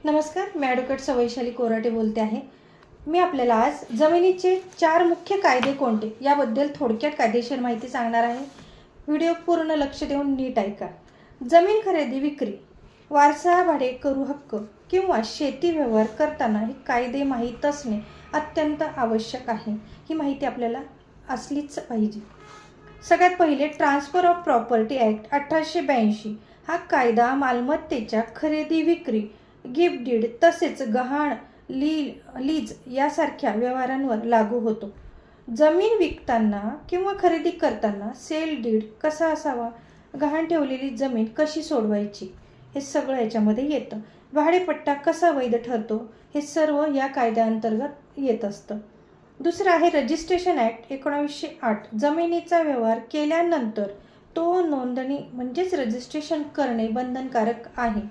नमस्कार, मी ॲडव्होकेट वैशाली कोराटे बोलते आहे। मी आपल्याला आज जमिनीचे 4 मुख्य कायदे कोणते याबद्दल थोडक्यात कायदेशीर माहिती सांगणार आहे। व्हिडिओ पूर्ण लक्ष देऊन नीट ऐका। जमीन खरेदी विक्री, वारसा, भाडेकरू हक्क किंवा शेती व्यवहार करताना हे कायदे माहीत असणे अत्यंत आवश्यक आहे। ही माहिती आपल्याला असलीच पाहिजे। सगळ्यात पहिले ट्रान्सफर ऑफ प्रॉपर्टी ॲक्ट 1882 हा कायदा मालमत्तेच्या खरेदी विक्री, गिफ्ट डीड तसेच गहाण, लीज यासारख्या व्यवहारांवर लागू होतो। जमीन विकताना किंवा खरेदी करताना सेल डीड कसा असावा, गहाण ठेवलेली जमीन कशी सोडवायची, हे सगळं याच्यामध्ये येतं। भाडेपट्टा कसा वैध ठरतो, हे सर्व या कायद्याअंतर्गत येत असतं। दुसरं आहे रजिस्ट्रेशन ॲक्ट 1908। जमिनीचा व्यवहार केल्यानंतर तो नोंदणी म्हणजेच रजिस्ट्रेशन करणे बंधनकारक आहे।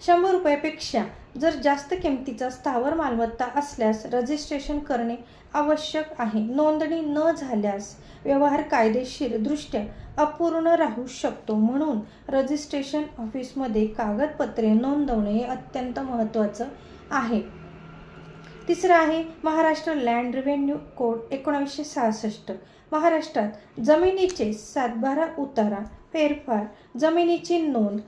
100 रुपयापेक्षा जर जास्त किमतीचा स्थावर मालमत्ता असल्यास रजिस्ट्रेशन करणे आवश्यक आहे। नोंदणी न झाल्यास व्यवहार कायदेशीर दृष्ट्या अपूर्ण राहू शकतो, म्हणून रजिस्ट्रेशन ऑफिसमध्ये कागदपत्रे नोंदवणे हे अत्यंत महत्त्वाचं आहे। तिसरं आहे महाराष्ट्र लँड रेव्हेन्यू कोड 1966। महाराष्ट्रात जमिनीचे सातबारा उतारा, फेरफार, जमिनीची नोंद,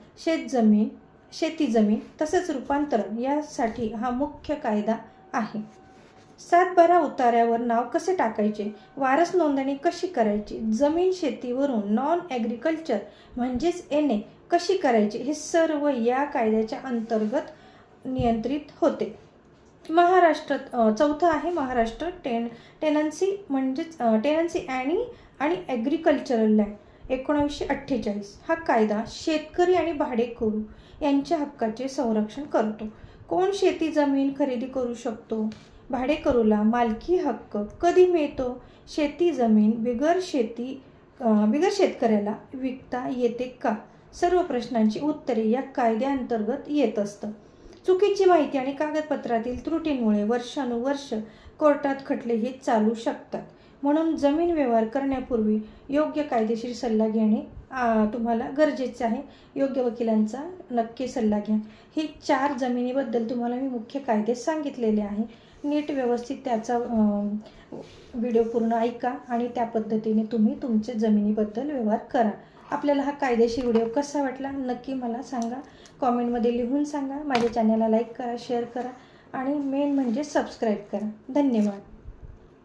शेती जमीन तसेच रूपांतरण यासाठी हा मुख्य कायदा आहे। सातबारा उतार्यावर नाव कसे टाकायचे, वारस नोंदणी कशी करायची, जमीन शेतीवरून नॉन ॲग्रिकल्चर म्हणजेच NA कशी करायची, हे सर्व या कायद्याच्या अंतर्गत नियंत्रित होते। चौथं आहे महाराष्ट्र टेनन्सी म्हणजेच टेनन्सी आणि ॲग्रिकल्चरल लँड 1948। हा कायदा शेतकरी आणि भाडेकरू यांच्या हक्काचे संरक्षण करतो। कोण शेती जमीन खरेदी करू शकतो, भाडेकरूला मालकी हक्क कधी मिळतो, शेती जमीन बिगर शेतकऱ्याला विकता येते का, सर्व प्रश्नांची उत्तरे या कायद्याअंतर्गत येत असतं। चुकीची माहिती आणि कागदपत्रातील त्रुटींमुळे वर्षानुवर्ष कोर्टात खटले हे चालू शकतात, म्हणून जमीन व्यवहार करण्यापूर्वी योग्य कायदेशीर सल्ला घेणे तुम्हाला गरजेचे आहे। योग्य वकिलांचा नक्की सल्ला घ्या। ही 4 जमिनीबद्दल तुम्हाला मी मुख्य कायदे सांगितलेले आहे। नीट व्यवस्थित त्याचा व्हिडिओ पूर्ण ऐका आणि त्या पद्धतीने तुम्ही तुमच्या जमिनीबद्दल व्यवहार करा। आपल्याला हा कायदेशीर व्हिडिओ कसा वाटला नक्की मला सांगा, कॉमेंटमध्ये लिहून सांगा। माझ्या चॅनलला लाईक करा, शेअर करा आणि मेन म्हणजे सबस्क्राईब करा। धन्यवाद।